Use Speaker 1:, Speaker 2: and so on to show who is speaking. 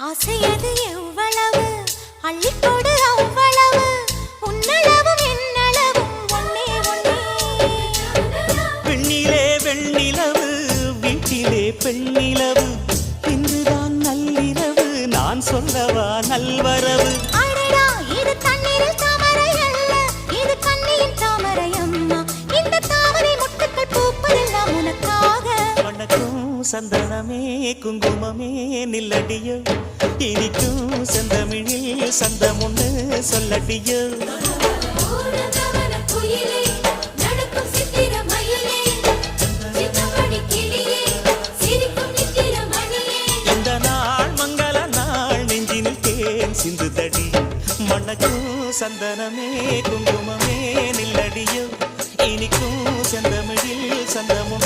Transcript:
Speaker 1: ஆசையது எவ்வளவு அள்ளிக்கொடு அவ்வளவு உன்னளவும் என்னளவும் ஒன்னே ஒன்னே
Speaker 2: பெண்ணிலே வெண்ணிலவு வீட்டிலே பெண்ணிலவு இன்றுதான் நள்ளிரவு நான் சொல்லவா நல்வரவு
Speaker 1: அடடா இது தண்ணீரில் தாமரை அல்ல இது கண்ணியின் தாமரை அம்மா இந்த தாமரை முட்டுக்கள் பூப்பதெல்லாம் உனக்காக
Speaker 2: வணக்கம் சந்தனமே குங்குமமே நில்லடியோ இனிக்கும் செந்தமிழில் சந்தமுன்னு சொல்லடியோ இந்த நாள் மங்கள நாள் நெஞ்சினில் தேன் சிந்துதடி மணக்கும் சந்தனமே குங்குமமே நில்லடியோ இனிக்கும் செந்தமிழில் சந்தமுன்னு